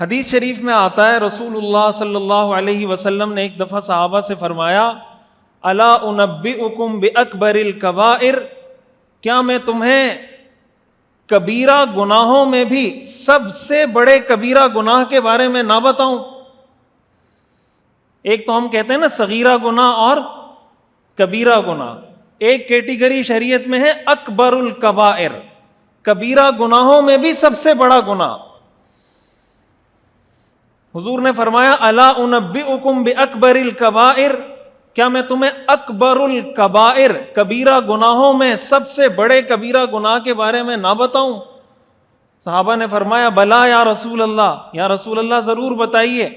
حدیث شریف میں آتا ہے رسول اللہ صلی اللہ علیہ وسلم نے ایک دفعہ صحابہ سے فرمایا الا انبئکم باکبر الکبائر، کیا میں تمہیں کبیرہ گناہوں میں بھی سب سے بڑے کبیرہ گناہ کے بارے میں نہ بتاؤں؟ ایک تو ہم کہتے ہیں نا صغیرہ گناہ اور کبیرہ گناہ، ایک کیٹیگری شریعت میں ہے اکبر الکبائر، کبیرہ گناہوں میں بھی سب سے بڑا گناہ۔ حضور نے فرمایا الا انبئکم باکبر الکبائر، کیا میں تمہیں اکبر الکبائر، کبیرہ گناہوں میں سب سے بڑے کبیرہ گناہ کے بارے میں نہ بتاؤں؟ صحابہ نے فرمایا بلا یا رسول اللہ، یا رسول اللہ ضرور بتائیے۔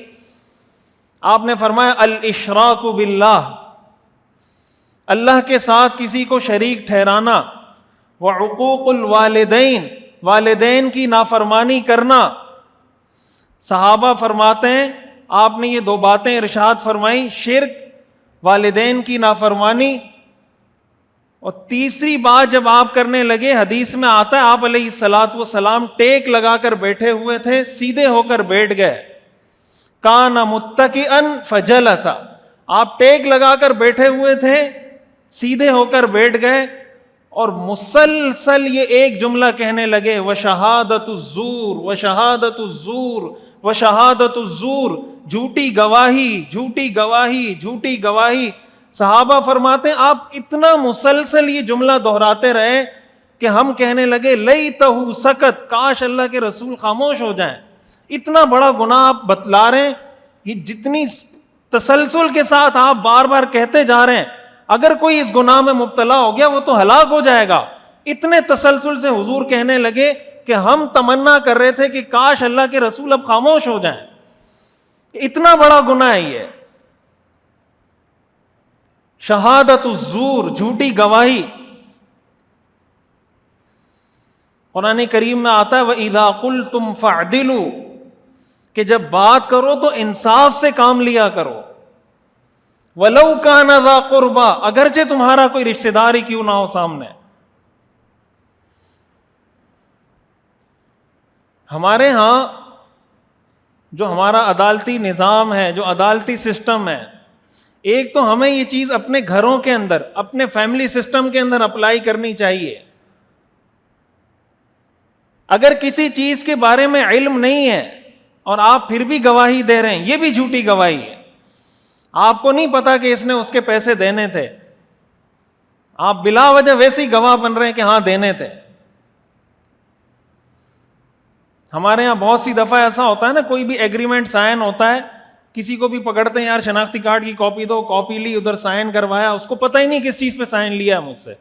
آپ نے فرمایا الاشراک باللہ، اللہ کے ساتھ کسی کو شریک ٹھہرانا، وعقوق الوالدین، والدین کی نافرمانی کرنا۔ صحابہ فرماتے ہیں آپ نے یہ دو باتیں ارشاد فرمائی، شرک، والدین کی نافرمانی، اور تیسری بات جب آپ کرنے لگے، حدیث میں آتا ہے آپ علیہ الصلوۃ والسلام ٹیک لگا کر بیٹھے ہوئے تھے، سیدھے ہو کر بیٹھ گئے، کان متکئا فجلس، آپ ٹیک لگا کر بیٹھے ہوئے تھے، سیدھے ہو کر بیٹھ گئے، اور مسلسل یہ ایک جملہ کہنے لگے وشہادۃ الزور، وشہادۃ الزور، وشہادۃ الزور، جھوٹی گواہی، جھوٹی گواہی، جھوٹی گواہی۔ صحابہ فرماتے ہیں آپ اتنا مسلسل یہ جملہ دہراتے رہے کہ ہم کہنے لگے لیتہ سکت، کاش اللہ کے رسول خاموش ہو جائیں، اتنا بڑا گناہ آپ بتلا رہے ہیں، یہ جتنی تسلسل کے ساتھ آپ بار بار کہتے جا رہے ہیں، اگر کوئی اس گناہ میں مبتلا ہو گیا وہ تو ہلاک ہو جائے گا۔ اتنے تسلسل سے حضور کہنے لگے کہ ہم تمنا کر رہے تھے کہ کاش اللہ کے رسول اب خاموش ہو جائیں، اتنا بڑا گناہ ہے یہ، شہادت الزور، جھوٹی گواہی۔ قرآن کریم میں آتا ہے وَإِذَا قُلْتُمْ فَاعْدِلُوا، کہ جب بات کرو تو انصاف سے کام لیا کرو، وَلَوْ كَانَ ذَا قُرْبَى، اگرچہ تمہارا کوئی رشتہ دار ہی کیوں نہ ہو سامنے۔ ہمارے ہاں جو ہمارا عدالتی نظام ہے، جو عدالتی سسٹم ہے، ایک تو ہمیں یہ چیز اپنے گھروں کے اندر، اپنے فیملی سسٹم کے اندر اپلائی کرنی چاہیے۔ اگر کسی چیز کے بارے میں علم نہیں ہے اور آپ پھر بھی گواہی دے رہے ہیں، یہ بھی جھوٹی گواہی ہے۔ آپ کو نہیں پتا کہ اس نے اس کے پیسے دینے تھے، آپ بلا وجہ ویسے ہی گواہ بن رہے ہیں کہ ہاں دینے تھے۔ ہمارے ہاں بہت سی دفعہ ایسا ہوتا ہے نا، کوئی بھی ایگریمنٹ سائن ہوتا ہے، کسی کو بھی پکڑتے ہیں یار شناختی کارڈ کی کاپی دو، کاپی لی، ادھر سائن کروایا، اس کو پتہ ہی نہیں کس چیز پہ سائن لیا ہے مجھ سے۔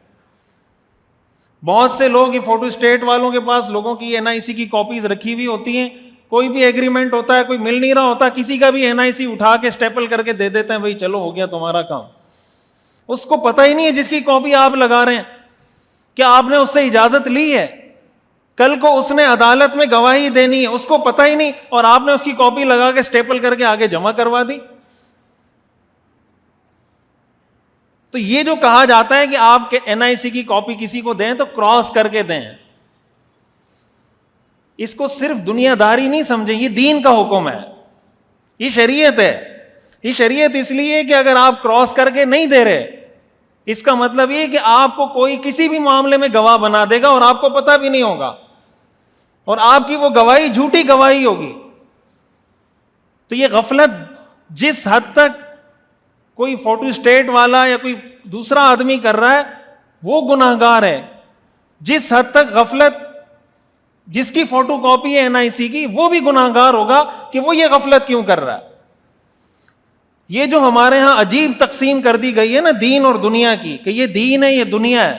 بہت سے لوگ یہ فوٹو اسٹیٹ والوں کے پاس لوگوں کی NIC کی کاپیز رکھی ہوئی ہوتی ہیں، کوئی بھی ایگریمنٹ ہوتا ہے، کوئی مل نہیں رہا ہوتا، کسی کا بھی NIC اٹھا کے اسٹیپل کر کے دے دیتے ہیں، بھائی چلو ہو گیا تمہارا کام۔ اس کو پتہ ہی نہیں ہے جس کی کاپی آپ لگا رہے ہیں، کیا آپ نے اس سے اجازت لی ہے؟ کل کو اس نے عدالت میں گواہی دینی ہے، اس کو پتہ ہی نہیں، اور آپ نے اس کی کاپی لگا کے اسٹیپل کر کے آگے جمع کروا دی۔ تو یہ جو کہا جاتا ہے کہ آپ کے NIC کی کاپی کسی کو دیں تو کراس کر کے دیں، اس کو صرف دنیا داری نہیں سمجھیں، یہ دین کا حکم ہے، یہ شریعت ہے۔ یہ شریعت اس لیے کہ اگر آپ کراس کر کے نہیں دے رہے، اس کا مطلب یہ کہ آپ کو کوئی کسی بھی معاملے میں گواہ بنا دے گا اور آپ کو پتہ بھی نہیں ہوگا، اور آپ کی وہ گواہی جھوٹی گواہی ہوگی۔ تو یہ غفلت جس حد تک کوئی فوٹو اسٹیٹ والا یا کوئی دوسرا آدمی کر رہا ہے وہ گناہگار ہے، جس حد تک غفلت جس کی فوٹو کاپی ہے NIC کی وہ بھی گناہگار ہوگا کہ وہ یہ غفلت کیوں کر رہا ہے۔ یہ جو ہمارے ہاں عجیب تقسیم کر دی گئی ہے نا دین اور دنیا کی، کہ یہ دین ہے یہ دنیا ہے،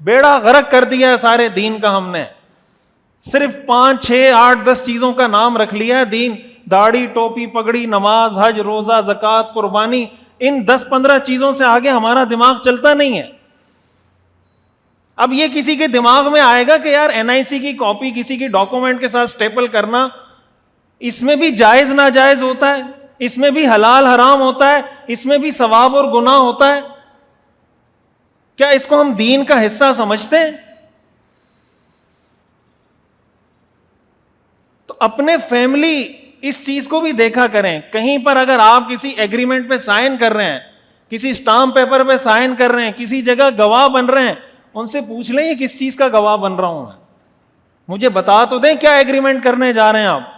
بیڑا غرق کر دیا ہے سارے دین کا ہم نے۔ صرف 5 6 8 10 چیزوں کا نام رکھ لیا ہے دین، داڑھی، ٹوپی، پگڑی، نماز، حج، روزہ، زکوٰۃ، قربانی، ان 10 15 چیزوں سے آگے ہمارا دماغ چلتا نہیں ہے۔ اب یہ کسی کے دماغ میں آئے گا کہ یار NIC کی کاپی کسی کی ڈاکومنٹ کے ساتھ اسٹیپل کرنا، اس میں بھی جائز ناجائز ہوتا ہے، اس میں بھی حلال حرام ہوتا ہے، اس میں بھی ثواب اور گناہ ہوتا ہے، کیا اس کو ہم دین کا حصہ سمجھتے ہیں؟ تو اپنے فیملی اس چیز کو بھی دیکھا کریں. کہیں پر اگر آپ کسی ایگریمنٹ پہ سائن کر رہے ہیں, کسی اسٹامپ پیپر پہ سائن کر رہے ہیں, کسی جگہ گواہ بن رہے ہیں, ان سے پوچھ لیں یہ کس چیز کا گواہ بن رہا ہوں میں, مجھے بتا تو دیں کیا ایگریمنٹ کرنے جا رہے ہیں آپ.